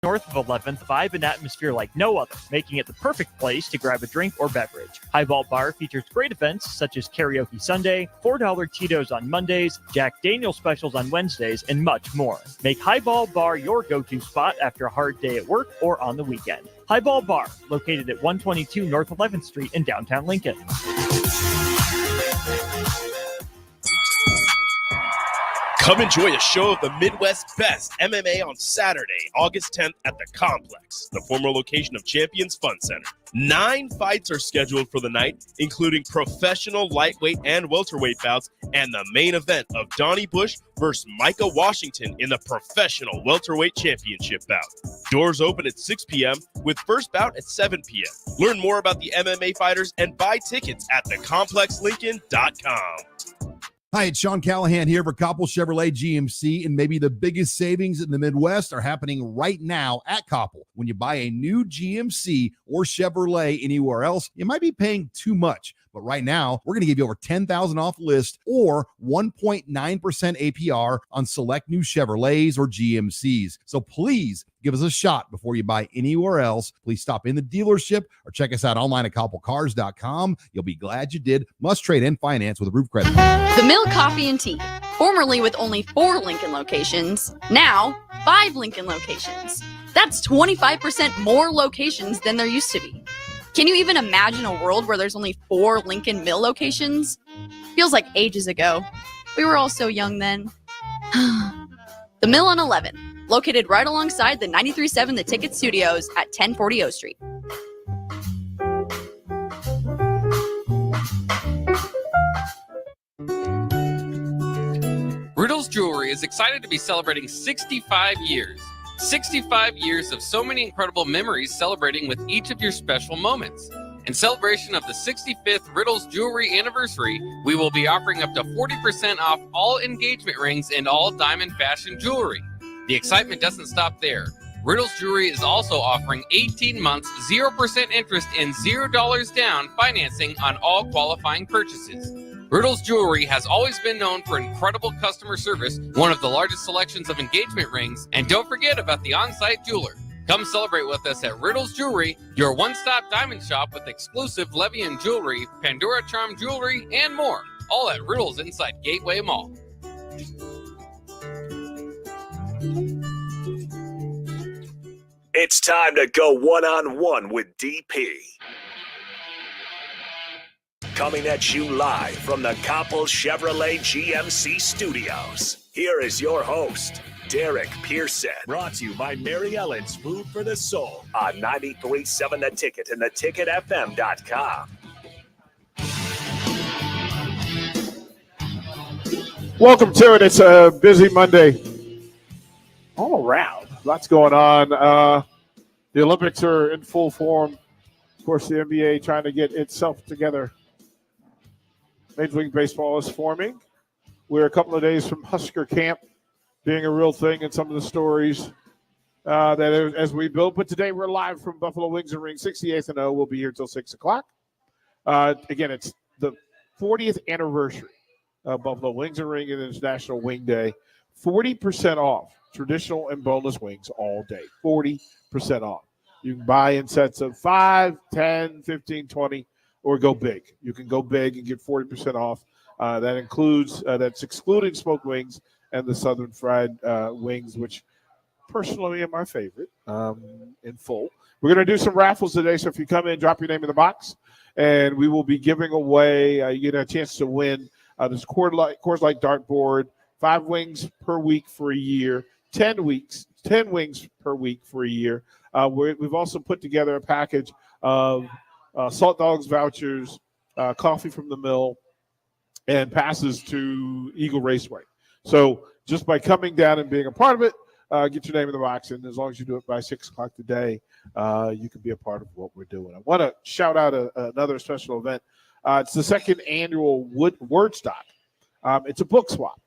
North of 11th, vibe an atmosphere like no other, making it the perfect place to grab a drink or beverage. Highball Bar features great events such as Karaoke Sunday, $4 Tito's on Mondays, Jack Daniel's specials on Wednesdays, and much more. Make Highball Bar your go-to spot after a hard day at work or on the weekend. Highball Bar, located at 122 North 11th Street in downtown Lincoln. Come enjoy a show of the Midwest's best MMA on Saturday, August 10th at the Complex, the former location of Champions Fun Center. 9 fights are scheduled for the night, including professional lightweight and welterweight bouts and the main event of Donnie Bush versus Micah Washington in the professional welterweight championship bout. Doors open at 6 p.m. with first bout at 7 p.m. Learn more about the MMA fighters and buy tickets at thecomplexlincoln.com. Hi, it's Sean Callahan here for Koppel Chevrolet GMC, and maybe the biggest savings in the Midwest are happening right now at Koppel. When you buy a new GMC or Chevrolet anywhere else, you might be paying too much. But right now, we're going to give you over $10,000 off list or 1.9% APR on select new Chevrolets or GMCs. So please give us a shot before you buy anywhere else. Please stop in the dealership or check us out online at koppelcars.com. You'll be glad you did. Must trade and finance with Approved Credit. The Mill Coffee and Tea, formerly with only 4 Lincoln locations, now 5 Lincoln locations. That's 25% more locations than there used to be. Can you even imagine a world where there's only 4 Lincoln Mill locations? Feels like ages ago. We were all so young then. The Mill on 11, located right alongside the 93.7 The Ticket Studios at 1040 O Street. Riddle's Jewelry is excited to be celebrating 65 years. 65 years of so many incredible memories celebrating with each of your special moments. In celebration of the 65th Riddle's Jewelry anniversary, we will be offering up to 40% off all engagement rings and all diamond fashion jewelry. The excitement doesn't stop there. Riddle's Jewelry is also offering 18 months, 0% interest and $0 down financing on all qualifying purchases. Riddle's Jewelry has always been known for incredible customer service, one of the largest selections of engagement rings, and don't forget about the on-site jeweler. Come celebrate with us at Riddle's Jewelry, your one-stop diamond shop with exclusive Levian jewelry, Pandora Charm jewelry, and more, all at Riddle's inside Gateway Mall. It's time to go one-on-one with DP. Coming at you live from the Koppel Chevrolet GMC studios. Here is your host, Derek Pearson. Brought to you by Mary Ellen's Food for the Soul on 93.7 The Ticket and theticketfm.com. Welcome to it. It's a busy Monday all around. Lots going on. The Olympics are in full form. Of course, the NBA trying to get itself together. Major League Baseball is forming. We're a couple of days from Husker Camp being a real thing in some of the stories that as we build. But today we're live from Buffalo Wings and Rings, 68th and O. We'll be here till 6 o'clock. Again, it's the 40th anniversary of Buffalo Wings and Rings, and it's National Wing Day. 40% off traditional and boneless wings all day. 40% off. You can buy in sets of 5, 10, 15, 20. Or go big. You can go big and get 40% off. That includes, that's excluding smoked wings and the Southern fried wings, which personally are my favorite in full. We're going to do some raffles today, so if you come in, drop your name in the box, and we will be giving away, you get a chance to win this Coors Light dartboard, 5 wings per week for a year, 10 wings per week for a year. We've also put together a package of Salt Dogs vouchers, coffee from the mill, and passes to Eagle Raceway. So just by coming down and being a part of it, get your name in the box, and as long as you do it by 6 o'clock today, you can be a part of what we're doing. I want to shout out another special event. It's the second annual Wordstock. It's a book swap.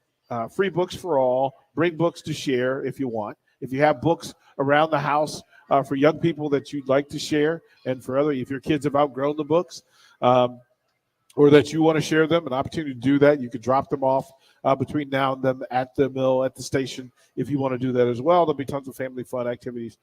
Free books for all. Bring books to share if you want. If you have books around the house for young people that you'd like to share, and for if your kids have outgrown the books, or that you want to share them, an opportunity to do that, you could drop them off between now and then at the mill, at the station, if you want to do that as well. There'll be tons of family fun activities,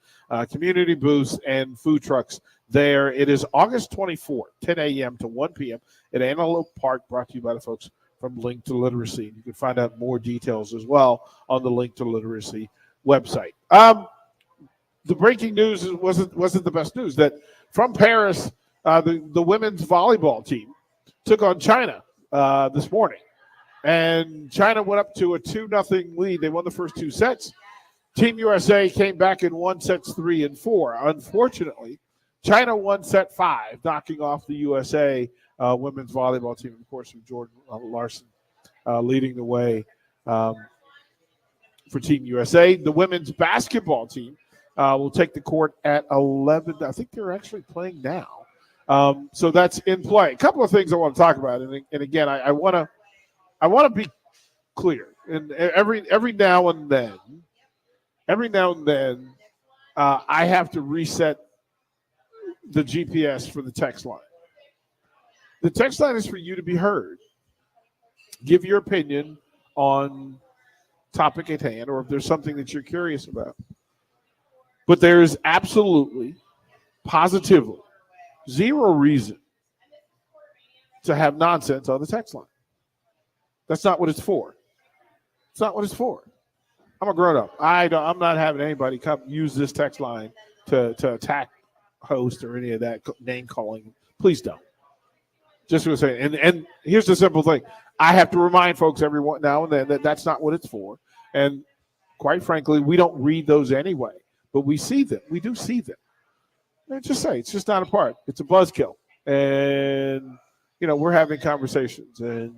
community booths, and food trucks there. It is August 24th, 10 a.m. to 1 p.m. at Antelope Park, brought to you by the folks from Link to Literacy. You can find out more details as well on the Link to Literacy website. The breaking news wasn't the best news. That from Paris, the women's volleyball team took on China this morning. And China went up to a 2-0 lead. They won the first 2 sets. Team USA came back and won sets 3 and 4. Unfortunately, China won set 5, knocking off the USA women's volleyball team, of course, with Jordan Larson leading the way for Team USA. The women's basketball team will take the court at 11. I think they're actually playing now. So that's in play. A couple of things I want to talk about. And again, I want to be clear. And every now and then, I have to reset the GPS for the text line. The text line is for you to be heard. Give your opinion on topic at hand, or if there's something that you're curious about. But there is absolutely, positively, zero reason to have nonsense on the text line. That's not what it's for. It's not what it's for. I'm a grown-up. I'm not having anybody come use this text line to attack host or any of that name calling. Please don't. Just what I'm saying. And here's the simple thing. I have to remind folks every now and then that that's not what it's for. And quite frankly, we don't read those anyway. But we see them. We do see them. And just say it's just not a part. It's a buzzkill. And, we're having conversations and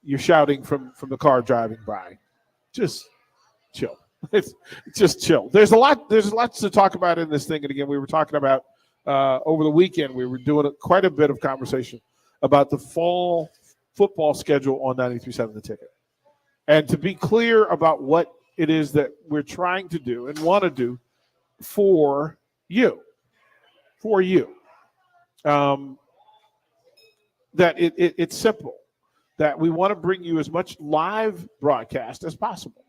you're shouting from the car driving by. Just chill. It's just chill. There's lots to talk about in this thing. And again, we were talking about over the weekend, we were doing quite a bit of conversation about the fall football schedule on 93.7 The Ticket. And to be clear about what it is that we're trying to do and want to do for you. That it's simple. That we want to bring you as much live broadcast as possible.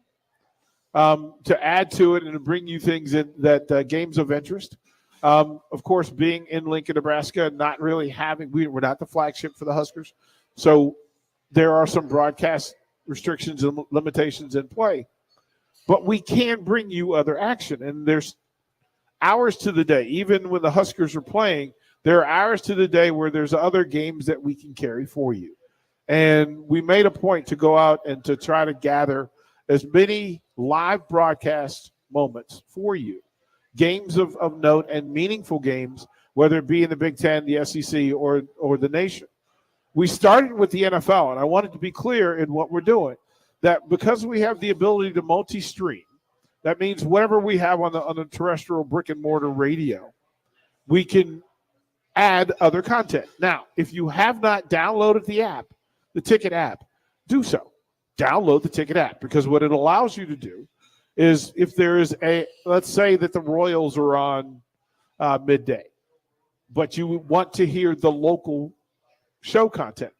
To add to it and to bring you things that games of interest. Of course, being in Lincoln, Nebraska, not really we're not the flagship for the Huskers. So there are some broadcast restrictions and limitations in play. But we can bring you other action. And there's hours to the day. Even when the Huskers are playing, there are hours to the day where there's other games that we can carry for you. And we made a point to go out and to try to gather as many live broadcast moments for you. Games of note and meaningful games, whether it be in the Big Ten, the SEC, or the nation. We started with the NFL, and I wanted to be clear in what we're doing, that because we have the ability to multi-stream, that means whatever we have on the terrestrial brick-and-mortar radio, we can add other content. Now, if you have not downloaded the app, the Ticket app, do so. Download the Ticket app, because what it allows you to do is if there is let's say that the Royals are on midday, but you want to hear the local show content.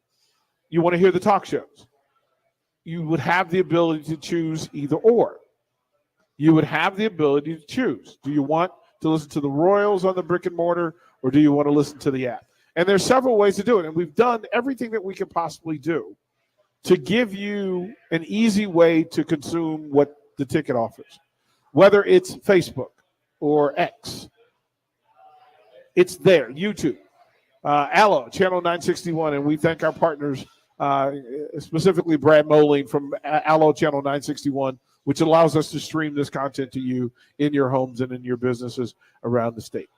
You want to hear the talk shows. You would have the ability to choose either or. You would have the ability to choose. Do you want to listen to the Royals on the brick and mortar, or do you want to listen to the app? And there's several ways to do it, and we've done everything that we can possibly do to give you an easy way to consume what the Ticket offers. Whether it's Facebook or X, it's there. YouTube, Allo, Channel 961, and we thank our partners, specifically Brad Moline from Allo Channel 961, which allows us to stream this content to you in your homes and in your businesses around the state.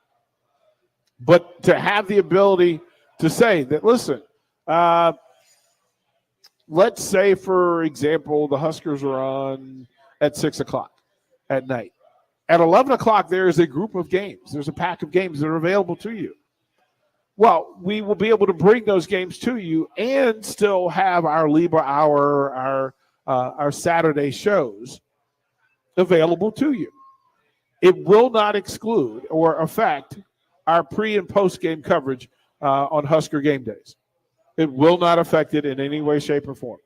But to have the ability to say that, listen, let's say, for example, the Huskers are on at 6 o'clock at night. At 11 o'clock, there is a group of games. There's a pack of games that are available to you. Well, we will be able to bring those games to you and still have our Libra Hour, our Saturday shows available to you. It will not exclude or affect our pre- and post-game coverage on Husker game days. It will not affect it in any way, shape, or form.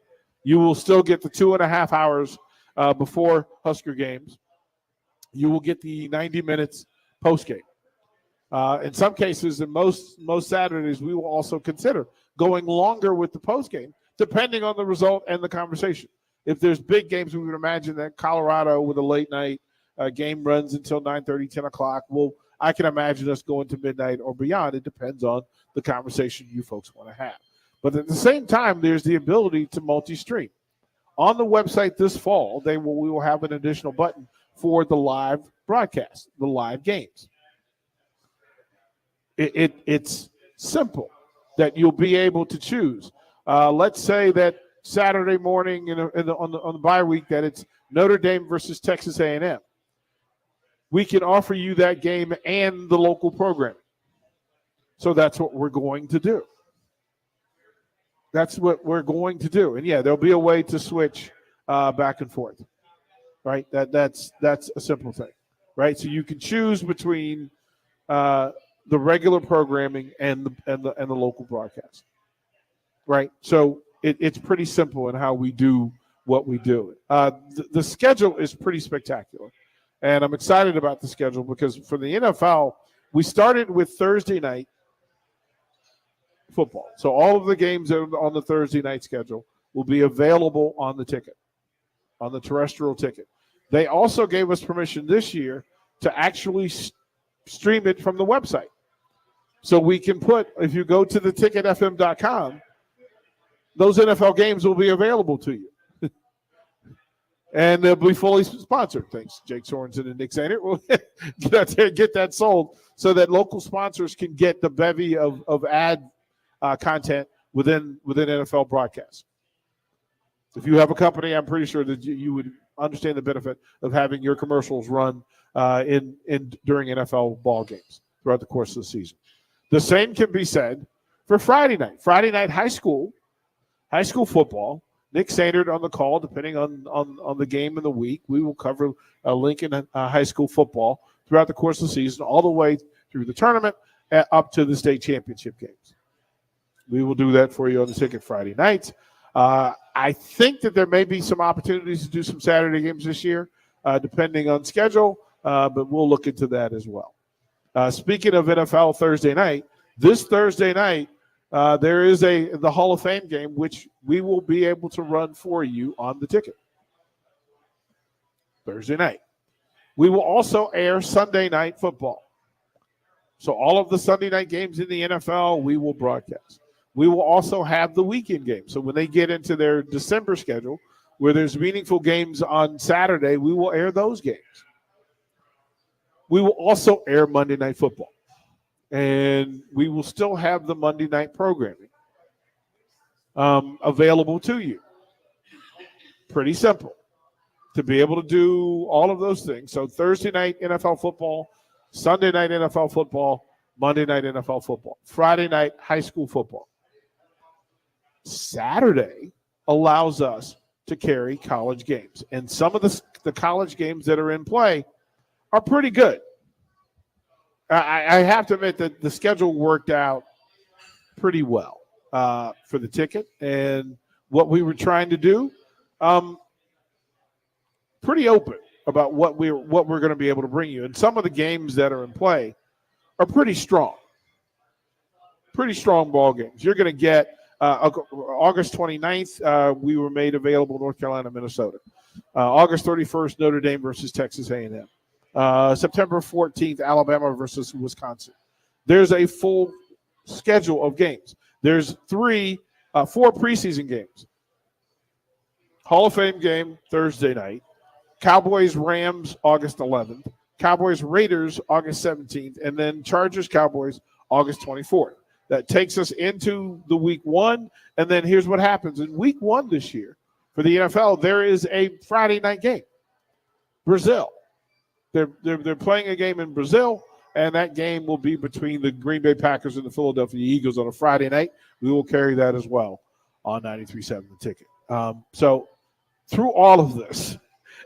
You will still get the 2.5 hours before Husker games. You will get the 90 minutes post game. In some cases, in most Saturdays, we will also consider going longer with the post game, depending on the result and the conversation. If there's big games, we would imagine that Colorado with a late night game runs until 9:30, 10 o'clock. Well, I can imagine us going to midnight or beyond. It depends on the conversation you folks want to have. But at the same time, there's the ability to multi-stream. On the website this fall, we will have an additional button for the live broadcast, the live games. It's simple that you'll be able to choose. Let's say that Saturday morning on the bye week that it's Notre Dame versus Texas A&M. We can offer you that game and the local programming. So that's what we're going to do. That's what we're going to do. And, yeah, there'll be a way to switch back and forth, right? That's a simple thing, right? So you can choose between the regular programming and the local broadcast, right? So it's pretty simple in how we do what we do. The schedule is pretty spectacular, and I'm excited about the schedule because for the NFL, we started with Thursday night football. So all of the games that are on the Thursday night schedule will be available on the ticket, on the terrestrial ticket. They also gave us permission this year to actually stream it from the website. So we can if you go to the ticketfm.com, those NFL games will be available to you. And they'll be fully sponsored. Thanks, Jake Sorensen and Nick Sainer. We'll get out there and get that sold so that local sponsors can get the bevy of ad content within NFL broadcasts. If you have a company, I'm pretty sure that you would understand the benefit of having your commercials run during NFL ball games throughout the course of the season. The same can be said for Friday night. Friday night high school football. Nick Sainert on the call, depending on the game of the week. We will cover Lincoln high school football throughout the course of the season, all the way through the tournament up to the state championship games. We will do that for you on the ticket Friday night. I think that there may be some opportunities to do some Saturday games this year, depending on schedule, but we'll look into that as well. Speaking of NFL Thursday night, this Thursday night, there is the Hall of Fame game, which we will be able to run for you on the ticket. Thursday night. We will also air Sunday night football. So all of the Sunday night games in the NFL, we will broadcast. We will also have the weekend games. So when they get into their December schedule, where there's meaningful games on Saturday, we will air those games. We will also air Monday Night Football. And we will still have the Monday night programming available to you. Pretty simple to be able to do all of those things. So Thursday night NFL football, Sunday night NFL football, Monday night NFL football, Friday night high school football. Saturday allows us to carry college games. And some of the college games that are in play are pretty good. I have to admit that the schedule worked out pretty well for the ticket and what we were trying to do. Pretty open about what we're going to be able to bring you. And some of the games that are in play are pretty strong. Pretty strong ball games. You're going to get August 29th, we were made available North Carolina, Minnesota. August 31st, Notre Dame versus Texas A&M. September 14th, Alabama versus Wisconsin. There's a full schedule of games. There's 4 preseason games. Hall of Fame game Thursday night. Cowboys-Rams August 11th. Cowboys-Raiders August 17th. And then Chargers-Cowboys August 24th. That takes us into the week 1. And then here's what happens. In week 1 this year for the NFL, there is a Friday night game. Brazil. They're playing a game in Brazil, and that game will be between the Green Bay Packers and the Philadelphia Eagles on a Friday night. We will carry that as well on 93.7 The Ticket. So through all of this,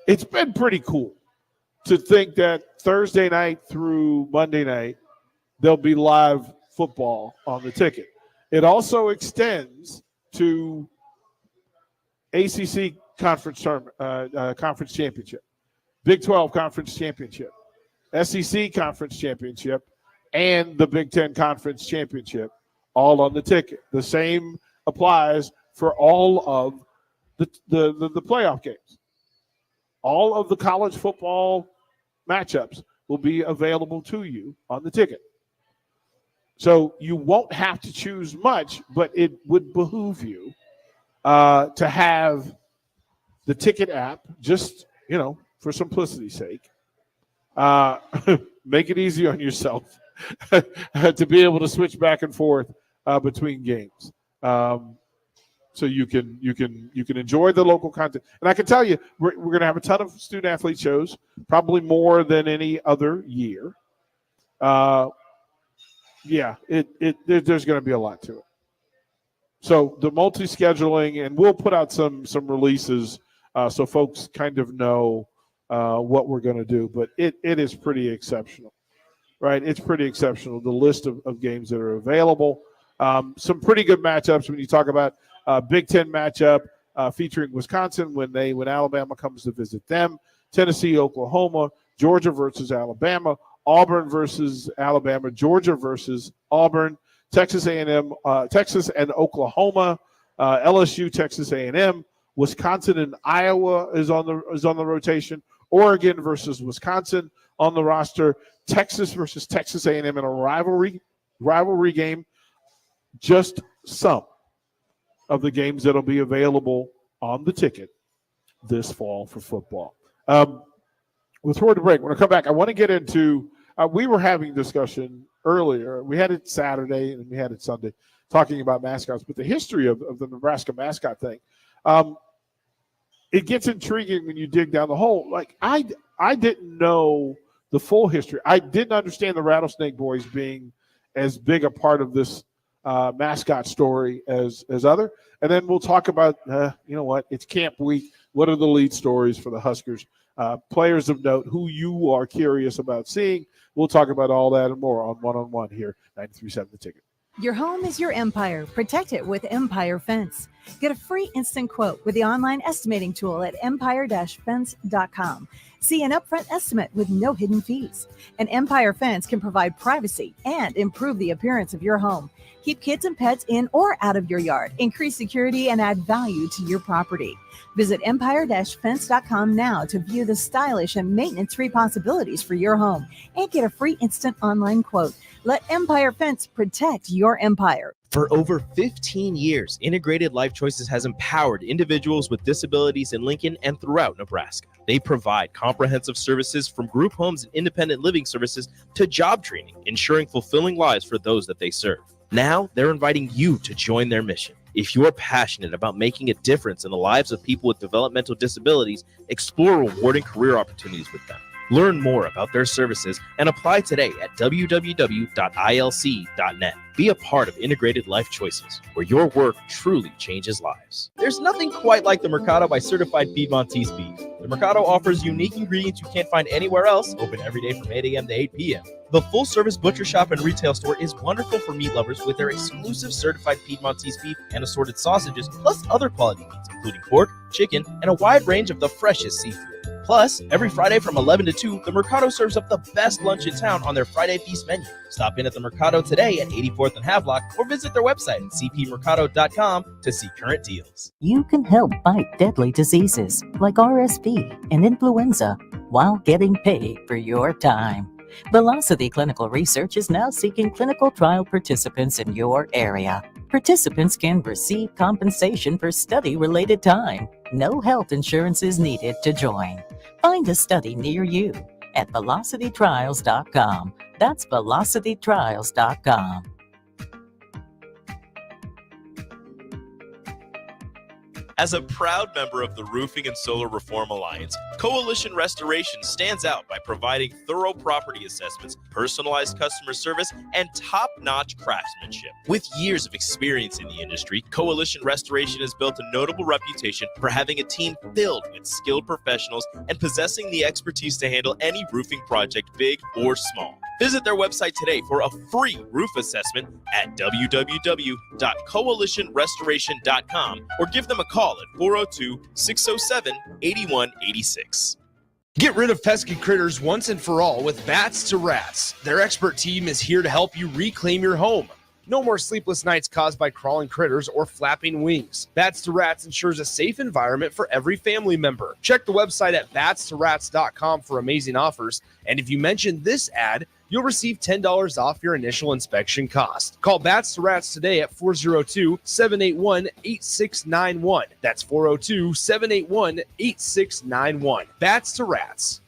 it's been pretty cool to think that Thursday night through Monday night, there'll be live football on the ticket. It also extends to ACC conference conference championship, Big 12 conference championship, SEC conference championship, and the Big 10 conference championship, all on the ticket. The same applies for all of the playoff games. All of the college football matchups will be available to you on the ticket. So you won't have to choose much, but it would behoove you to have the ticket app, just, for simplicity's sake. Make it easy on yourself to be able to switch back and forth between games. So you can enjoy the local content. And I can tell you, we're going to have a ton of student athlete shows, probably more than any other year. There's going to be a lot to it. So the multi-scheduling, and we'll put out some releases so folks kind of know what we're going to do. But it is pretty exceptional, right? It's pretty exceptional, the list of games that are available. Some pretty good matchups when you talk about Big Ten matchup featuring Wisconsin when Alabama comes to visit them, Tennessee, Oklahoma, Georgia versus Alabama, Auburn versus Alabama, Georgia versus Auburn, Texas A&M, Texas and Oklahoma, LSU, Texas A&M, Wisconsin and Iowa is on the rotation, Oregon versus Wisconsin on the roster, Texas versus Texas A&M in a rivalry game. Just some of the games that'll be available on the ticket this fall for football. With toward the break, when I come back, I want to get into we were having discussion earlier. We had it Saturday and we had it Sunday talking about mascots, but the history of the Nebraska mascot thing, it gets intriguing when you dig down the hole. Like I didn't know the full history. I didn't understand the Rattlesnake Boys being as big a part of this mascot story as other. And then we'll talk about, it's camp week. What are the lead stories for the Huskers? Players of note who you are curious about seeing. We'll talk about all that and more on One-on-One here, 93.7 The Ticket. Your home is your empire. Protect it with Empire Fence. Get a free instant quote with the online estimating tool at empire-fence.com. See an upfront estimate with no hidden fees. An Empire Fence can provide privacy and improve the appearance of your home. Keep kids and pets in or out of your yard. Increase security and add value to your property. Visit empire-fence.com now to view the stylish and maintenance-free possibilities for your home and get a free instant online quote. Let Empire Fence protect your empire. For over 15 years, Integrated Life Choices has empowered individuals with disabilities in Lincoln and throughout Nebraska. They provide comprehensive services from group homes and independent living services to job training, ensuring fulfilling lives for those that they serve. Now, they're inviting you to join their mission. If you're passionate about making a difference in the lives of people with developmental disabilities, explore rewarding career opportunities with them. Learn more about their services and apply today at www.ilc.net. Be a part of Integrated Life Choices, where your work truly changes lives. There's nothing quite like the Mercado by Certified Piedmontese beef. The Mercado offers unique ingredients you can't find anywhere else, open every day from 8 a.m. to 8 p.m. The full-service butcher shop and retail store is wonderful for meat lovers with their exclusive certified Piedmontese beef and assorted sausages, plus other quality meats, including pork, chicken, and a wide range of the freshest seafood. Plus, every Friday from 11 to 2, the Mercado serves up the best lunch in town on their Friday Feast menu. Stop in at the Mercado today at 84th and Havelock or visit their website at cpmercado.com to see current deals. You can help fight deadly diseases like RSV and influenza while getting paid for your time. Velocity Clinical Research is now seeking clinical trial participants in your area. Participants can receive compensation for study-related time. No health insurance is needed to join. Find a study near you at velocitytrials.com. That's velocitytrials.com. As a proud member of the Roofing and Solar Reform Alliance, Coalition Restoration stands out by providing thorough property assessments, personalized customer service, and top-notch craftsmanship. With years of experience in the industry, Coalition Restoration has built a notable reputation for having a team filled with skilled professionals and possessing the expertise to handle any roofing project, big or small. Visit their website today for a free roof assessment at www.coalitionrestoration.com or give them a call at 402-607-8186. Get rid of pesky critters once and for all with Bats to Rats. Their expert team is here to help you reclaim your home. No more sleepless nights caused by crawling critters or flapping wings. Bats to Rats ensures a safe environment for every family member. Check the website at batstoRats.com for amazing offers. And if you mention this ad, you'll receive $10 off your initial inspection cost. Call Bats to Rats today at 402-781-8691. That's 402-781-8691. Bats to Rats.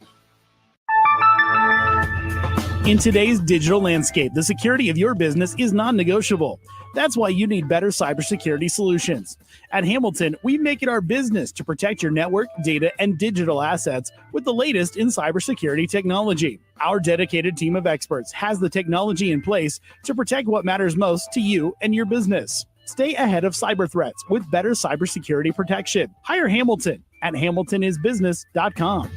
In today's digital landscape, the security of your business is non-negotiable. That's why you need better cybersecurity solutions. At Hamilton, we make it our business to protect your network, data, and digital assets with the latest in cybersecurity technology. Our dedicated team of experts has the technology in place to protect what matters most to you and your business. Stay ahead of cyber threats with better cybersecurity protection. Hire Hamilton at hamiltonisbusiness.com.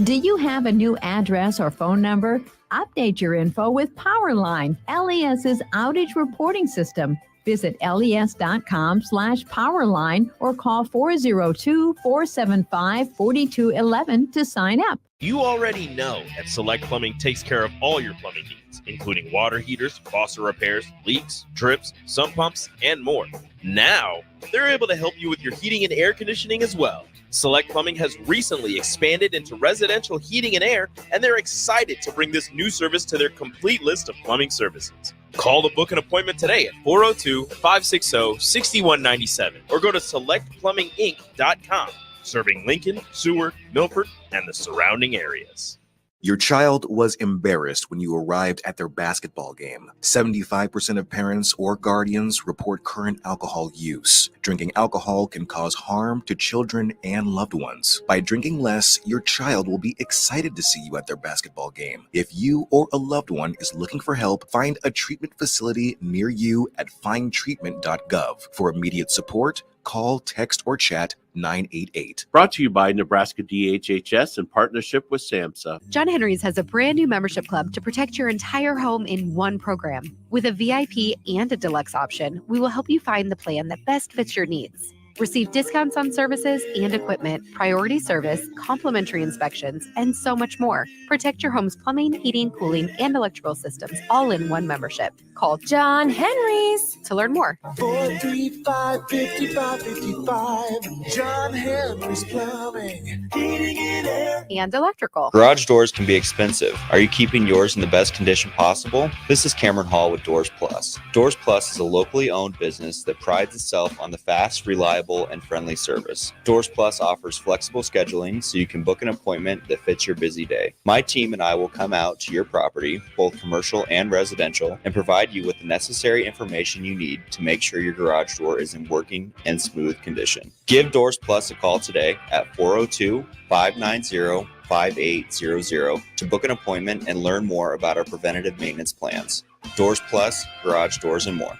Do you have a new address or phone number? Update your info with Powerline, LES's outage reporting system. Visit les.com/powerline or call 402-475-4211 to sign up. You already know that Select Plumbing takes care of all your plumbing needs, including water heaters, faucet repairs, leaks, drips, sump pumps, and more. Now, they're able to help you with your heating and air conditioning as well. Select Plumbing has recently expanded into residential heating and air, and they're excited to bring this new service to their complete list of plumbing services. Call to book an appointment today at 402-560-6197 or go to selectplumbinginc.com, serving Lincoln, Seward, Milford, and the surrounding areas. Your child was embarrassed when you arrived at their basketball game. 75% of parents or guardians report current alcohol use. Drinking alcohol can cause harm to children and loved ones. By drinking less, your child will be excited to see you at their basketball game. If you or a loved one is looking for help, find a treatment facility near you at findtreatment.gov. For immediate support, call, text, or chat 988. Brought to you by Nebraska DHHS in partnership with SAMHSA. John Henry's has a brand new membership club to protect your entire home in one program. With a VIP and a deluxe option, we will help you find the plan that best fits your needs. Receive discounts on services and equipment, priority service, complimentary inspections, and so much more. Protect your home's plumbing, heating, cooling, and electrical systems all in one membership. Call John Henry's to learn more. 435-5555. John Henry's Plumbing, Heating and Air, and Electrical. Garage doors can be expensive. Are you keeping yours in the best condition possible? This is Cameron Hall with Doors Plus. Doors Plus is a locally owned business that prides itself on the fast, reliable, and friendly service. Doors Plus offers flexible scheduling so you can book an appointment that fits your busy day. My team and I will come out to your property, both commercial and residential, and provide you with the necessary information you need to make sure your garage door is in working and smooth condition. Give Doors Plus a call today at 402-590-5800 to book an appointment and learn more about our preventative maintenance plans. Doors Plus, garage doors, and more.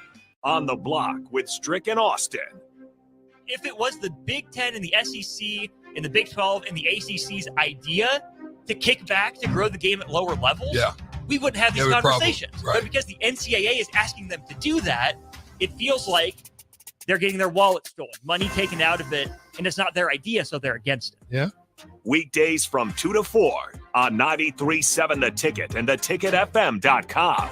On the Block with Strick and Austin. If it was the Big Ten and the SEC and the Big 12 and the ACC's idea to kick back to grow the game at lower levels, we wouldn't have these conversations. Right. But because the NCAA is asking them to do that, it feels like they're getting their wallet stolen, money taken out of it, and it's not their idea, so they're against it. Yeah. Weekdays from 2 to 4 on 93.7 The Ticket and theticketfm.com.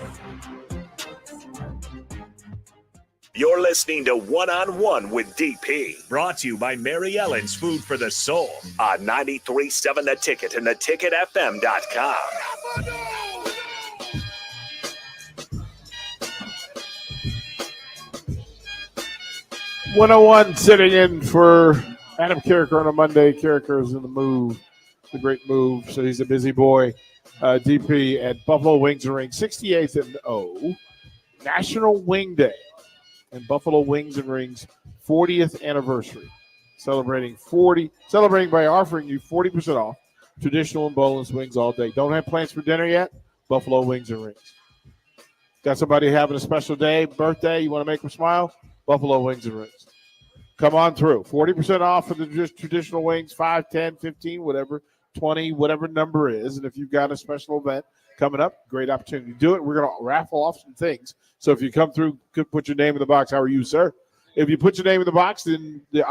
You're listening to One-on-One with DP, brought to you by Mary Ellen's Food for the Soul on 93.7 The Ticket and theticketfm.com. 101 sitting in for Adam Carricker on a Monday. Carricker is in the move, the great move, so he's a busy boy. DP at Buffalo Wings and Rings, 68th and O, National Wing Day. And Buffalo Wings and Rings 40th anniversary. Celebrating by offering you 40% off traditional and boneless wings all day. Don't have plans for dinner yet? Buffalo Wings and Rings. Got somebody having a special day, birthday, you want to make them smile? Buffalo Wings and Rings. Come on through. 40% off for the traditional wings, 5, 10, 15, whatever 20, whatever number is. And if you've got a special event coming up, great opportunity to do it. We're going to raffle off some things. So if you come through, could put your name in the box. How are you, sir? If you put your name in the box, then the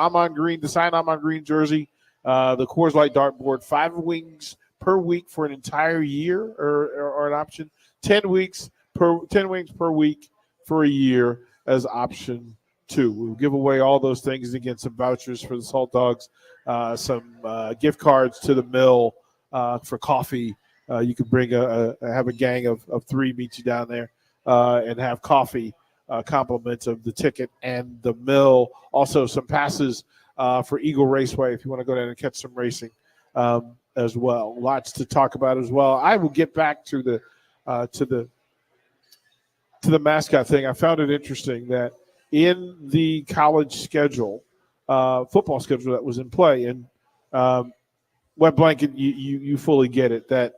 signed Amon Green jersey, the Coors Light dartboard, 5 wings per week for an entire year or an option, 10 wings per week for a year as option 2. We'll give away all those things. Again, some vouchers for the Salt Dogs, some gift cards to the mill for coffee. You could bring have a gang of 3 meet you down there and have coffee, compliments of the ticket and the mill. Also some passes for Eagle Raceway if you want to go down and catch some racing as well. Lots to talk about as well. I will get back to the mascot thing. I found it interesting that in the college schedule, football schedule that was in play, and Wet Blanket, you fully get it, that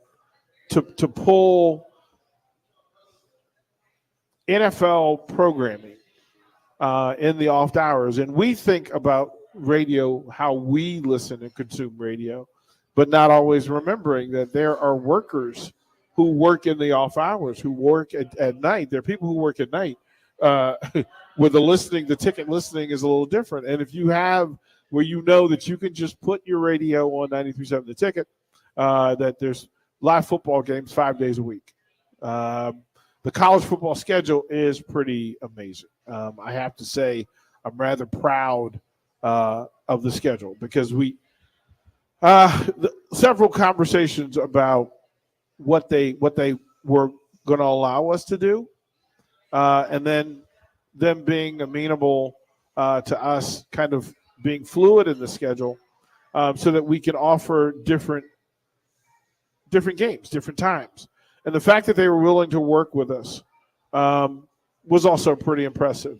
to pull NFL programming in the off hours, and we think about radio, how we listen and consume radio, but not always remembering that there are workers who work in the off hours, who work at night. There are people who work at night where the ticket listening is a little different. And if you have where you know that you can just put your radio on 93.7 The Ticket, that there's live football games 5 days a week. The college football schedule is pretty amazing. I have to say I'm rather proud of the schedule because several conversations about what they were going to allow us to do, and then them being amenable to us kind of being fluid in the schedule, so that we can offer different games, different times. And the fact that they were willing to work with us was also pretty impressive,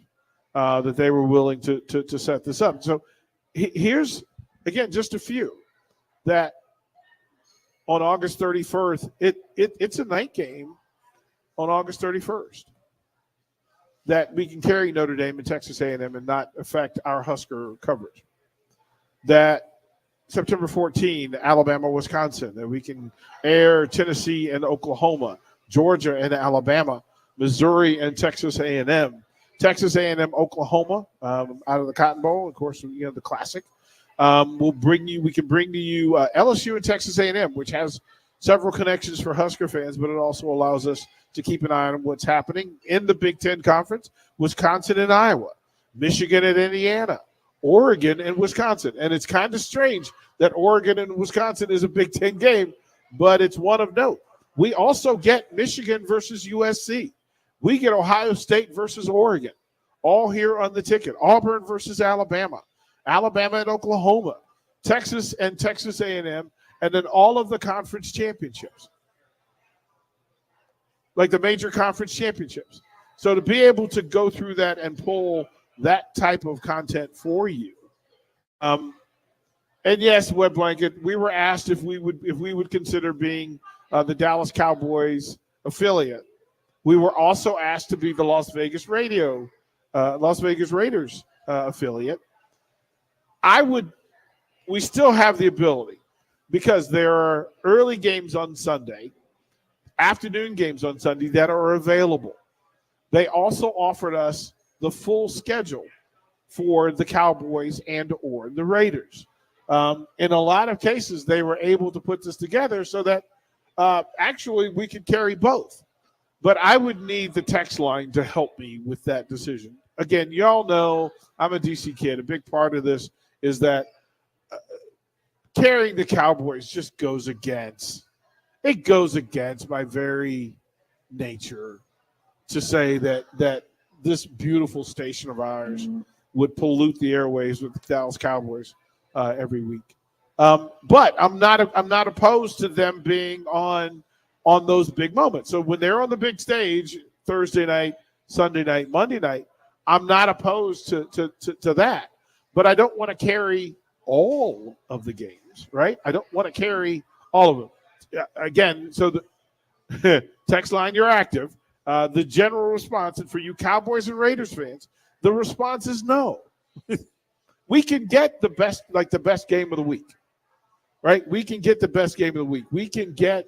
that they were willing to set this up. So here's, again, just a few that on August 31st, it's a night game on August 31st that we can carry Notre Dame and Texas A&M and not affect our Husker coverage. That September 14, Alabama, Wisconsin, that we can air Tennessee and Oklahoma, Georgia and Alabama, Missouri and Texas A&M, Oklahoma, out of the Cotton Bowl, of course, the classic. We can bring to you LSU and Texas A&M, which has several connections for Husker fans, but it also allows us to keep an eye on what's happening in the Big Ten Conference, Wisconsin and Iowa, Michigan and Indiana, Oregon and Wisconsin. And it's kind of strange that Oregon and Wisconsin is a Big Ten game, but it's one of note. We also get Michigan versus USC. We get Ohio State versus Oregon, all here on the ticket. Auburn versus Alabama, Alabama and Oklahoma, Texas and Texas A&M, and then all of the conference championships, like the major conference championships. So to be able to go through that and pull that type of content for you. And yes, Wet Blanket, we were asked if we would consider being the Dallas Cowboys affiliate. We were also asked to be the Las Vegas Raiders affiliate. We still have the ability because there are early games on Sunday, afternoon games on Sunday that are available. They also offered us the full schedule for the Cowboys and or the Raiders. In a lot of cases, they were able to put this together so that actually we could carry both. But I would need the text line to help me with that decision. Again, y'all know I'm a DC kid. A big part of this is that carrying the Cowboys just goes against my very nature to say that this beautiful station of ours would pollute the airwaves with the Dallas Cowboys every week. But I'm not opposed to them being on those big moments. So when they're on the big stage, Thursday night, Sunday night, Monday night, I'm not opposed to that. But I don't want to carry all of the games, right? I don't want to carry all of them. Again, so the text line, you're active. The general response, and for you Cowboys and Raiders fans, the response is no. We can get the best game of the week. right? We can get the best game of the week. We can get,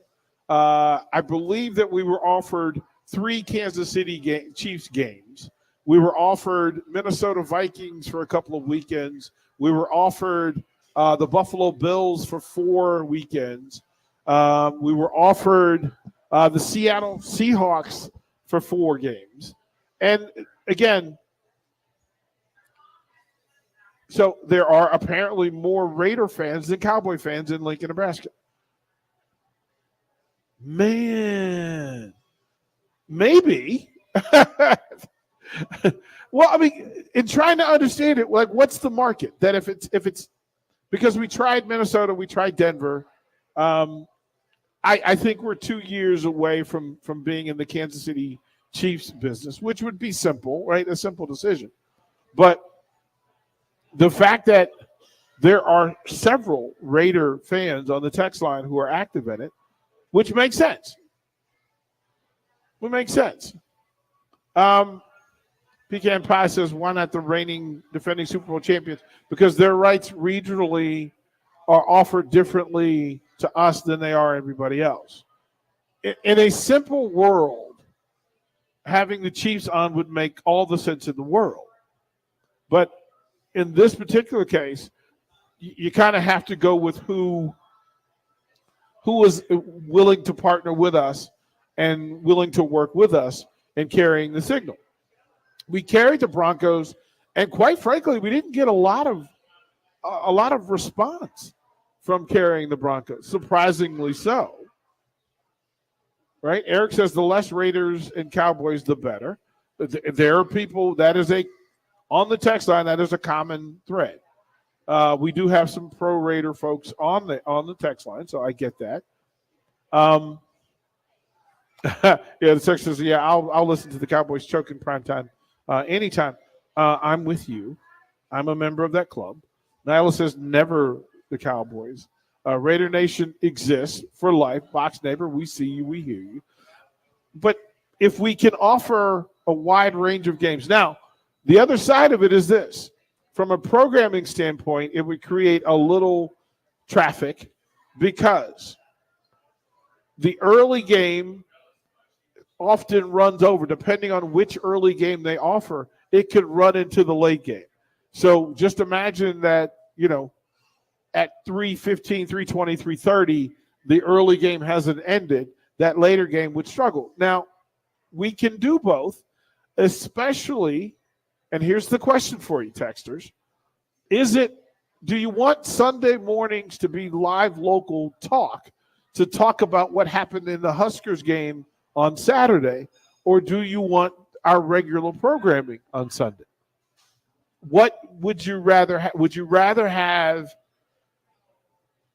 I believe that we were offered 3 Kansas City Chiefs games. We were offered Minnesota Vikings for a couple of weekends. We were offered the Buffalo Bills for 4 weekends. We were offered the Seattle Seahawks for 4 games. And again, so there are apparently more Raider fans than Cowboy fans in Lincoln, Nebraska. Man, maybe. Well, I mean, in trying to understand it, like, what's the market? That if it's because we tried Minnesota, we tried Denver. I think we're 2 years away from being in the Kansas City Chiefs business, which would be simple, right? A simple decision. But the fact that there are several Raider fans on the text line who are active in it, which makes sense. Would make sense. Pecan Pie says, why not the reigning defending Super Bowl champions? Because their rights regionally are offered differently to us than they are everybody else. In a simple world, having the Chiefs on would make all the sense in the world. But in this particular case, you kind of have to go with who is willing to partner with us and willing to work with us in carrying the signal. We carried the Broncos, and quite frankly, we didn't get a lot of response from carrying the Broncos, surprisingly so. Right? Eric says the less Raiders and Cowboys, the better. There are people, that is on the text line, that is a common thread. We do have some pro-Raider folks on the text line, so I get that. Yeah, the text says, yeah, I'll listen to the Cowboys choke in primetime anytime. I'm with you. I'm a member of that club. Nyla says never the Cowboys. Raider Nation exists for life. Box neighbor, we see you, we hear you. But if we can offer a wide range of games. Now, the other side of it is this. From a programming standpoint, it would create a little traffic because the early game often runs over. Depending on which early game they offer, it could run into the late game. So just imagine that, at 3:15, 3:20, 3:30, the early game hasn't ended. That later game would struggle. Now, we can do both, especially, and here's the question for you, texters. Do you want Sunday mornings to be live local talk to talk about what happened in the Huskers game on Saturday, or do you want our regular programming on Sunday? What would you rather have? Would you rather have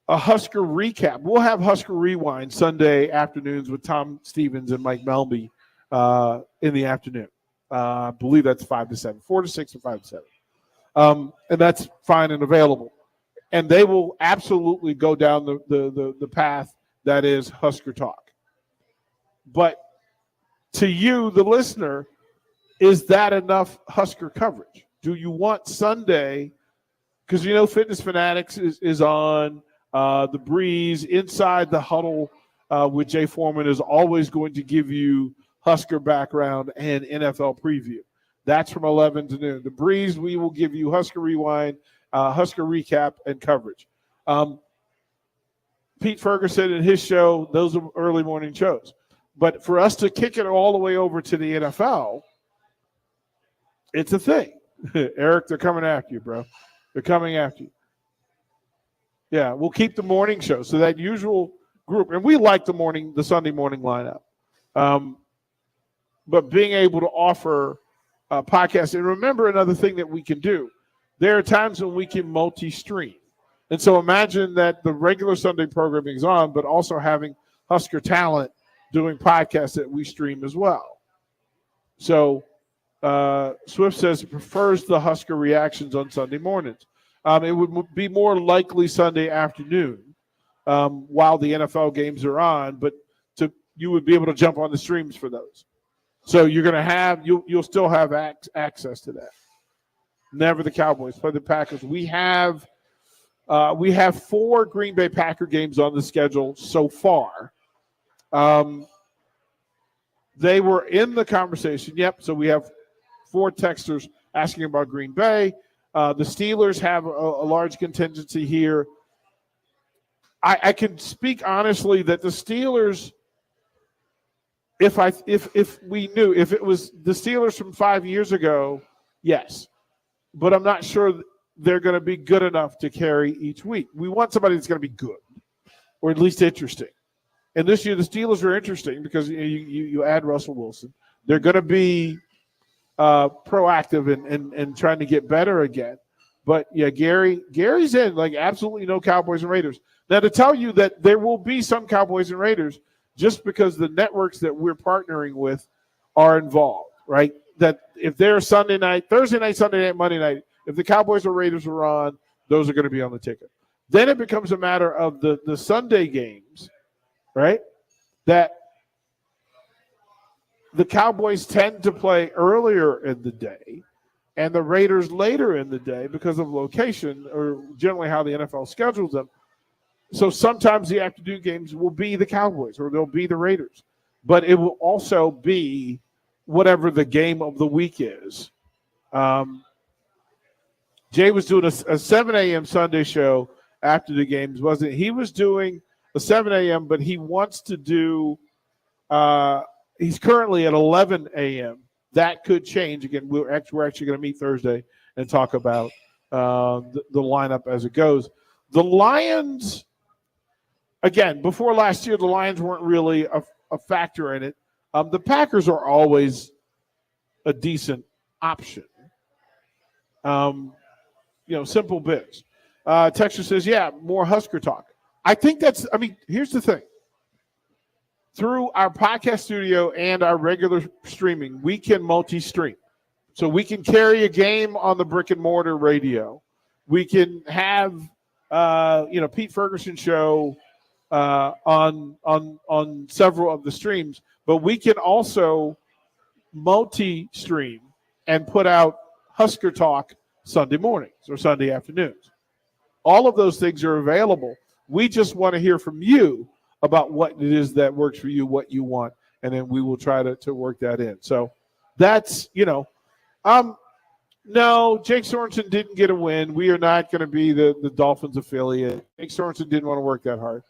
a Husker recap? We'll have Husker Rewind Sunday afternoons with Tom Stevens and Mike Melby in the afternoon. I believe that's 5 to 7, 4 to 6 or 5 to 7. And that's fine and available. And they will absolutely go down the path that is Husker Talk. But to you, the listener, is that enough Husker coverage? Do you want Sunday? Because Fitness Fanatics is on. The Breeze, Inside the Huddle with Jay Foreman is always going to give you Husker background and NFL preview. That's from 11 to noon. The Breeze, we will give you Husker Rewind, Husker recap, and coverage. Pete Ferguson and his show, those are early morning shows. But for us to kick it all the way over to the NFL, it's a thing. Eric, they're coming after you, bro. They're coming after you. Yeah, we'll keep the morning show. So that usual group, and we like the Sunday morning lineup. But being able to offer podcasts, and remember another thing that we can do. There are times when we can multi-stream. And so imagine that the regular Sunday programming is on, but also having Husker talent doing podcasts that we stream as well. So Swift says he prefers the Husker reactions on Sunday mornings. It would be more likely Sunday afternoon while the NFL games are on, but you would be able to jump on the streams for those. So you're going to have you'll still have access to that. Never the Cowboys, play the Packers. We have We have 4 Green Bay Packer games on the schedule so far. They were in the conversation. Yep. So we have 4 texters asking about Green Bay. The Steelers have a large contingency here. I can speak honestly that the Steelers, if we knew, if it was the Steelers from 5 years ago, yes. But I'm not sure they're going to be good enough to carry each week. We want somebody that's going to be good, or at least interesting. And this year, the Steelers are interesting because you add Russell Wilson. They're going to be proactive and trying to get better again. But, yeah, Gary's in, like, absolutely no Cowboys and Raiders. Now, to tell you that there will be some Cowboys and Raiders just because the networks that we're partnering with are involved, right? That if they're Sunday night, Thursday night, Sunday night, Monday night, if the Cowboys or Raiders are on, those are going to be on the ticket. Then it becomes a matter of the Sunday games, right, that the Cowboys tend to play earlier in the day and the Raiders later in the day because of location or generally how the NFL schedules them. So sometimes the afternoon games will be the Cowboys or they'll be the Raiders. But it will also be whatever the game of the week is. Jay was doing a 7 a.m. Sunday show after the games, wasn't he? He was doing a 7 a.m., but he wants to do he's currently at 11 a.m. That could change. Again, we're actually going to meet Thursday and talk about the lineup as it goes. The Lions, again, before last year, the Lions weren't really a factor in it. The Packers are always a decent option. Simple biz. Texas says, yeah, more Husker talk. I think here's the thing. Through our podcast studio and our regular streaming, we can multi-stream. So we can carry a game on the brick and mortar radio. We can have, Pete Ferguson show on several of the streams, but we can also multi-stream and put out Husker Talk Sunday mornings or Sunday afternoons. All of those things are available. We just want to hear from you about what it is that works for you, what you want, and then we will try to work that in. So that's, no, Jake Sorensen didn't get a win. We are not going to be the Dolphins affiliate. Jake Sorensen didn't want to work that hard.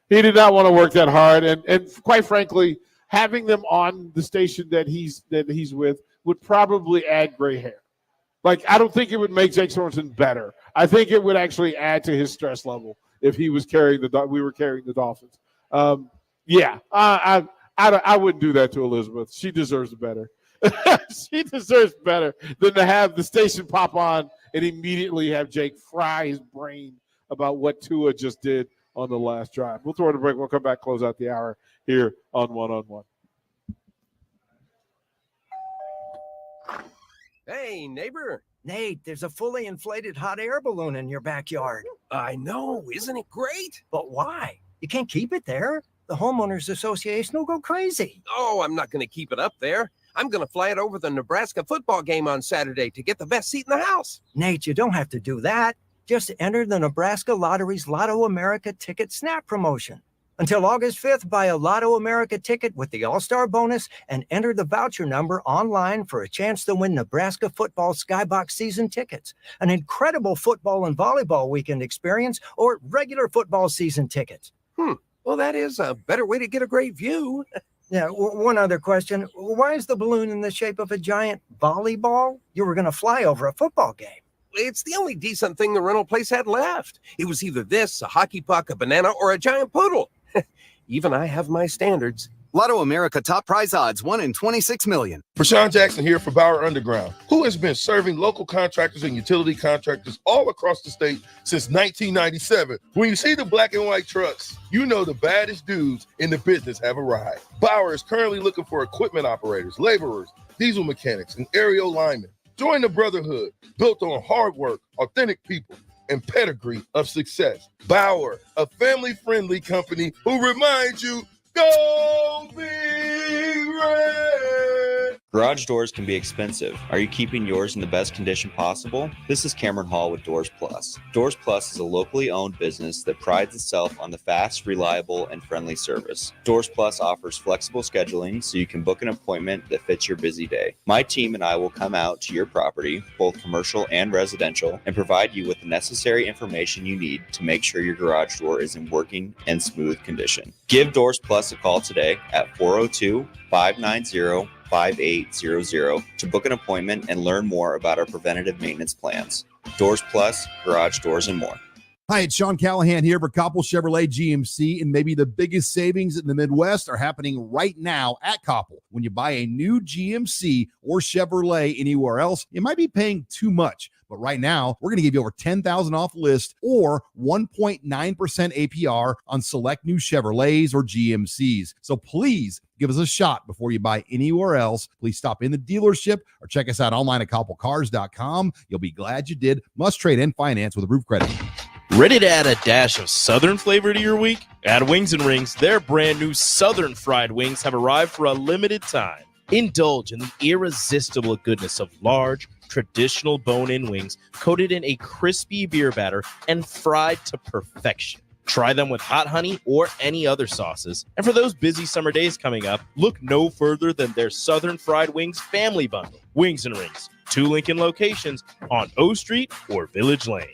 He did not want to work that hard. And quite frankly, having them on the station that he's with would probably add gray hair. Like, I don't think it would make Jake Sorensen better. I think it would actually add to his stress level if he was we were carrying the Dolphins. I wouldn't do that to Elizabeth. She deserves better. She deserves better than to have the station pop on and immediately have Jake fry his brain about what Tua just did on the last drive. We'll throw it a break. We'll come back, close out the hour here on One-on-One. Hey, neighbor. Nate, there's a fully inflated hot air balloon in your backyard. I know. Isn't it great? But why? You can't keep it there. The homeowners association will go crazy. Oh, I'm not going to keep it up there. I'm going to fly it over the Nebraska football game on Saturday to get the best seat in the house. Nate, you don't have to do that. Just enter the Nebraska Lottery's Lotto America Ticket Snap promotion. Until August 5th, buy a Lotto America ticket with the All-Star bonus and enter the voucher number online for a chance to win Nebraska football Skybox season tickets, an incredible football and volleyball weekend experience, or regular football season tickets. Well, that is a better way to get a great view. Yeah, one other question. Why is the balloon in the shape of a giant volleyball? You were going to fly over a football game. It's the only decent thing the rental place had left. It was either this, a hockey puck, a banana, or a giant poodle. Even I have my standards. Lotto America top prize odds, 1 in 26 million. Prashawn Jackson here for Bauer Underground, who has been serving local contractors and utility contractors all across the state since 1997. When you see the black and white trucks, you know the baddest dudes in the business have arrived. Bauer is currently looking for equipment operators, laborers, diesel mechanics, and aerial linemen. Join the brotherhood built on hard work, authentic people, and pedigree of success. Bauer, a family-friendly company who reminds you, go Big Red! Garage doors can be expensive. Are you keeping yours in the best condition possible? This is Cameron Hall with Doors Plus. Doors Plus is a locally owned business that prides itself on the fast, reliable, and friendly service. Doors Plus offers flexible scheduling so you can book an appointment that fits your busy day. My team and I will come out to your property, both commercial and residential, and provide you with the necessary information you need to make sure your garage door is in working and smooth condition. Give Doors Plus a call today at 402-590-5800 to book an appointment and learn more about our preventative maintenance plans. Doors Plus, garage doors, and more. Hi, it's Sean Callahan here for Koppel Chevrolet GMC, and maybe the biggest savings in the Midwest are happening right now at Koppel. When you buy a new GMC or Chevrolet anywhere else, you might be paying too much. But right now, we're going to give you over $10,000 off list or 1.9% APR on select new Chevrolets or GMCs. So please give us a shot before you buy anywhere else. Please stop in the dealership or check us out online at koppelcars.com. You'll be glad you did. Must trade and finance with approved credit. Ready to add a dash of Southern flavor to your week? At Wings and Rings, their brand new Southern fried wings have arrived for a limited time. Indulge in the irresistible goodness of large, traditional bone-in wings coated in a crispy beer batter and fried to perfection. Try them with hot honey or any other sauces. And for those busy summer days coming up, look no further than their Southern Fried Wings Family Bundle. Wings and Rings, 2 Lincoln locations on O Street or Village Lane.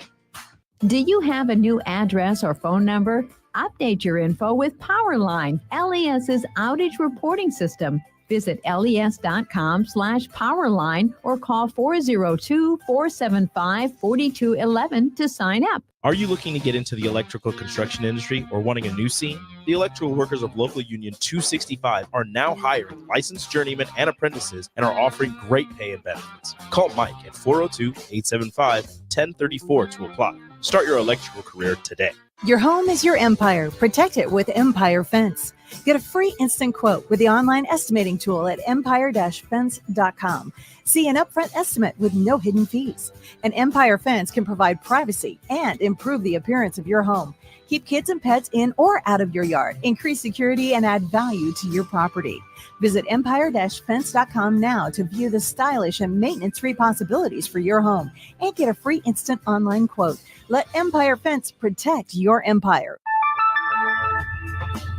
Do you have a new address or phone number? Update your info with Powerline, LES's outage reporting system. Visit les.com/powerline or call 402-475-4211 to sign up. Are you looking to get into the electrical construction industry or wanting a new scene? The electrical workers of Local Union 265 are now hiring licensed journeymen and apprentices and are offering great pay and benefits. Call Mike at 402-875-1034 to apply. Start your electrical career today. Your home is your empire. Protect it with Empire Fence. Get a free instant quote with the online estimating tool at empire-fence.com. See an upfront estimate with no hidden fees. An Empire Fence can provide privacy and improve the appearance of your home. Keep kids and pets in or out of your yard. Increase security and add value to your property. Visit empire-fence.com now to view the stylish and maintenance-free possibilities for your home and get a free instant online quote. Let Empire Fence protect your empire.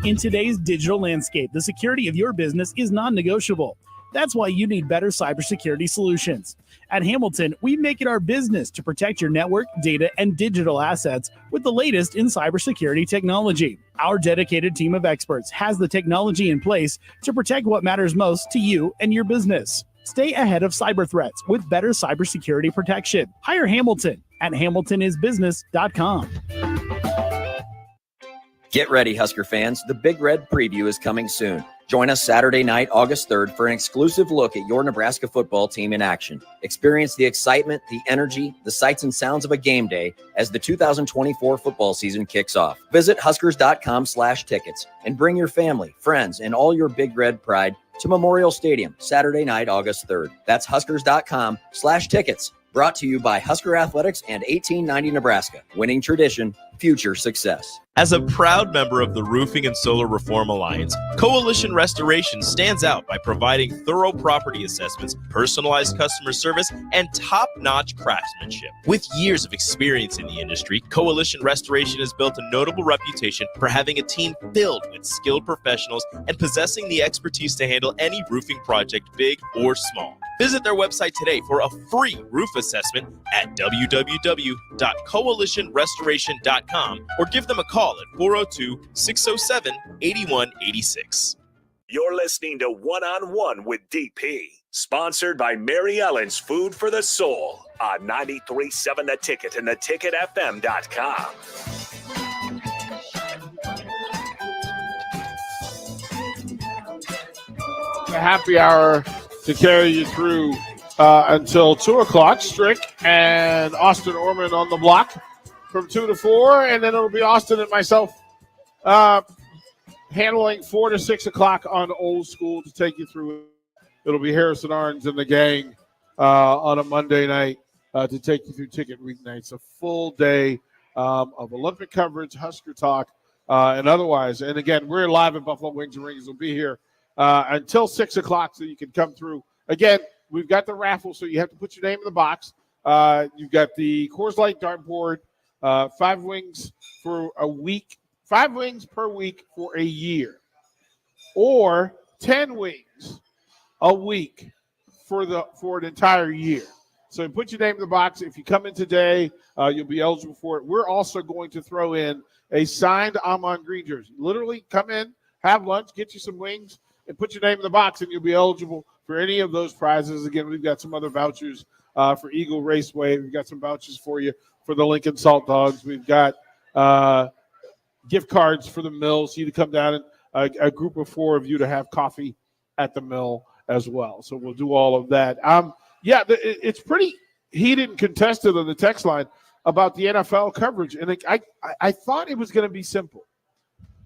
In today's digital landscape, the security of your business is non-negotiable. That's why you need better cybersecurity solutions. At Hamilton, we make it our business to protect your network, data, and digital assets with the latest in cybersecurity technology. Our dedicated team of experts has the technology in place to protect what matters most to you and your business. Stay ahead of cyber threats with better cybersecurity protection. Hire Hamilton at hamiltonisbusiness.com. Get ready, Husker fans. The Big Red Preview is coming soon. Join us Saturday night, August 3rd, for an exclusive look at your Nebraska football team in action. Experience the excitement, the energy, the sights and sounds of a game day as the 2024 football season kicks off. Visit Huskers.com/tickets and bring your family, friends, and all your Big Red pride to Memorial Stadium, Saturday night, August 3rd. That's Huskers.com/tickets. Brought to you by Husker Athletics and 1890 Nebraska. Winning tradition, future success. As a proud member of the Roofing and Solar Reform Alliance, Coalition Restoration stands out by providing thorough property assessments, personalized customer service, and top-notch craftsmanship. With years of experience in the industry, Coalition Restoration has built a notable reputation for having a team filled with skilled professionals and possessing the expertise to handle any roofing project, big or small. Visit their website today for a free roof assessment at www.coalitionrestoration.com or give them a call at 402-607-8186. You're listening to One-on-One with DP, sponsored by Mary Ellen's Food for the Soul on 93.7 The Ticket and theticketfm.com. The happy hour to carry you through until 2 o'clock. Strick and Austin Orman on the block from 2 to 4, and then it'll be Austin and myself handling 4 to 6 o'clock on Old School to take you through. It'll be Harrison Arns and the gang on a Monday night to take you through Ticket Weeknights. A full day of Olympic coverage, Husker talk, and otherwise. And again, we're live at Buffalo Wings and Rings. We'll be here until 6 o'clock, so you can come through again, we've got the raffle, so you have to put your name in the box. You've got the Coors Light dartboard, 5 wings for a week, 5 wings per week for a year, or 10 wings a week for an entire year. So you put your name in the box. If you come in today, you'll be eligible for it. We're also going to throw in a signed Amon Green jersey. Literally come in, have lunch, get you some wings, and put your name in the box, and you'll be eligible for any of those prizes. Again, we've got some other vouchers for Eagle Raceway. We've got some vouchers for you for the Lincoln Salt Dogs. We've got gift cards for the mill, so you to come down and a group of 4 of you to have coffee at the mill as well. So we'll do all of that. It's pretty heated and contested on the text line about the NFL coverage, and I thought it was going to be simple,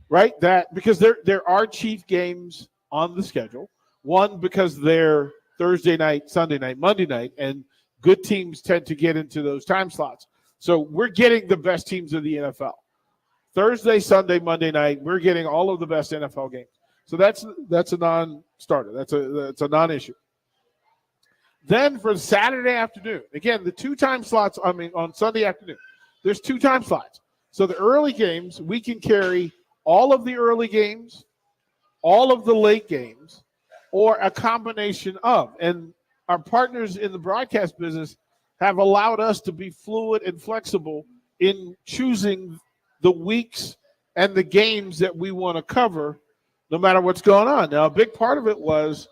right? That because there are Chief games on the schedule. One, because they're Thursday night, Sunday night, Monday night, and good teams tend to get into those time slots. So we're getting the best teams of the NFL. Thursday, Sunday, Monday night, we're getting all of the best NFL games. So that's a non-starter. That's a non-issue. Then for Saturday afternoon, again, the 2 time slots, on Sunday afternoon, there's 2 time slots. So the early games, we can carry all of the early games, all of the late games, or a combination of. And our partners in the broadcast business have allowed us to be fluid and flexible in choosing the weeks and the games that we want to cover no matter what's going on. Now, a big part of it was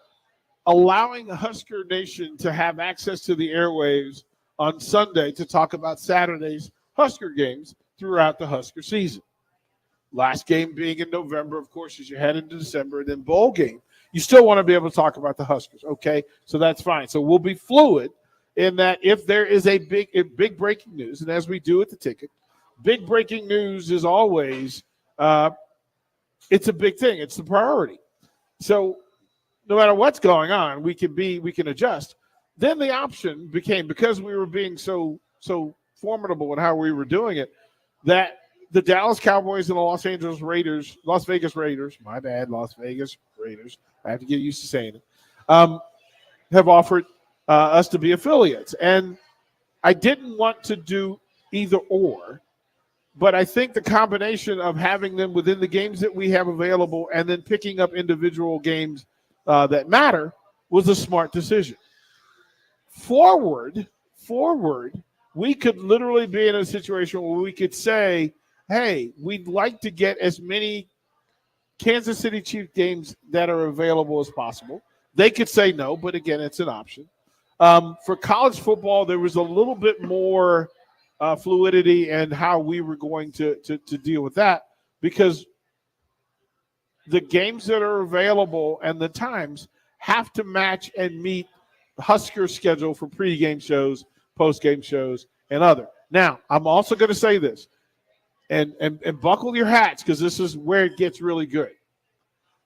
allowing Husker Nation to have access to the airwaves on Sunday to talk about Saturday's Husker games throughout the Husker season. Last game being in November, of course, as you head into December, and then bowl game. You still want to be able to talk about the Huskers, okay? So that's fine. So we'll be fluid in that if there is a big breaking news, and as we do at the ticket, big breaking news is always it's a big thing. It's the priority. So no matter what's going on, we can adjust. Then the option became, because we were being so formidable in how we were doing it, that the Dallas Cowboys and the Las Vegas Raiders, I have to get used to saying it, have offered us to be affiliates. And I didn't want to do either or, but I think the combination of having them within the games that we have available and then picking up individual games that matter was a smart decision. Forward, we could literally be in a situation where we could say, hey, we'd like to get as many Kansas City Chiefs games that are available as possible. They could say no, but again, it's an option. For college football, there was a little bit more fluidity and how we were going to deal with that, because the games that are available and the times have to match and meet Husker schedule for pregame shows, postgame shows, and other. Now, I'm also going to say this, and buckle your hats, because this is where it gets really good,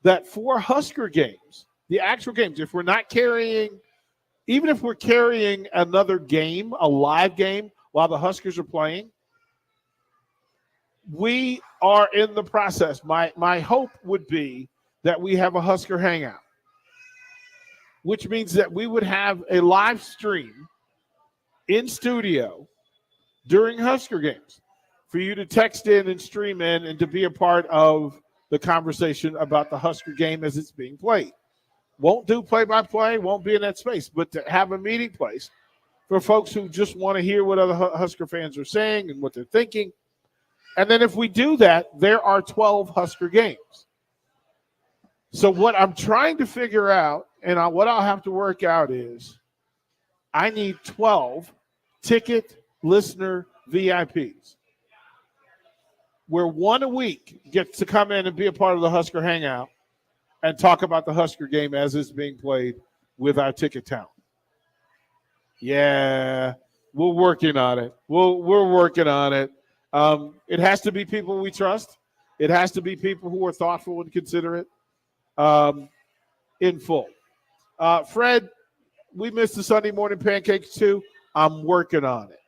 that for Husker games, the actual games, if we're not carrying, even if we're carrying another game, a live game, while the Huskers are playing, we are in the process. My hope would be that we have a Husker Hangout, which means that we would have a live stream in studio during Husker games for you to text in and stream in and to be a part of the conversation about the Husker game as it's being played. Won't do play-by-play, won't be in that space, but to have a meeting place for folks who just want to hear what other Husker fans are saying and what they're thinking. And then if we do that, there are 12 Husker games. So what I'm trying to figure out, and what I'll have to work out, is I need 12 ticket listener VIPs, where one a week gets to come in and be a part of the Husker Hangout and talk about the Husker game as it's being played with our ticket talent. Yeah, we're working on it. We're working on it. It has to be people we trust. It has to be people who are thoughtful and considerate in full. Fred, we missed the Sunday morning pancakes too. I'm working on it.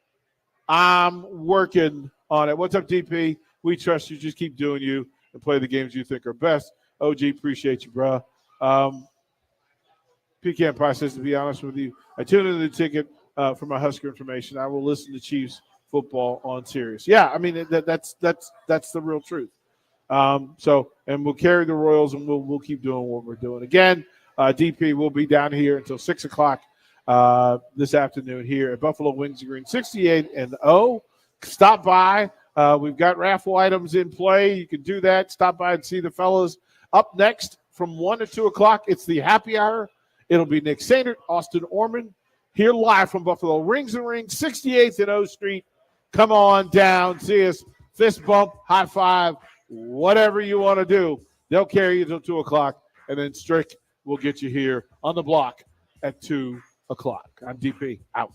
What's up, DP? We trust you. Just keep doing you and play the games you think are best. OG, appreciate you, bro. Pecan Pie says, to be honest with you, I tuned into the ticket for my Husker information. I will listen to Chiefs football on Sirius. Yeah, I mean that's the real truth. And we'll carry the Royals, and we'll keep doing what we're doing. Again, DP will be down here until 6:00 this afternoon here at Buffalo Wings and Green, 68-0. Stop by. We've got raffle items in play. You can do that. Stop by and see the fellas. Up next from 1 to 2 o'clock, it's the happy hour. It'll be Nick Sainert, Austin Orman, here live from Buffalo Rings and Ring, 68th and O Street. Come on down. See us. Fist bump, high five, whatever you want to do. They'll carry you till 2 o'clock, and then Strick will get you here on the block at 2 o'clock. I'm DP. Out.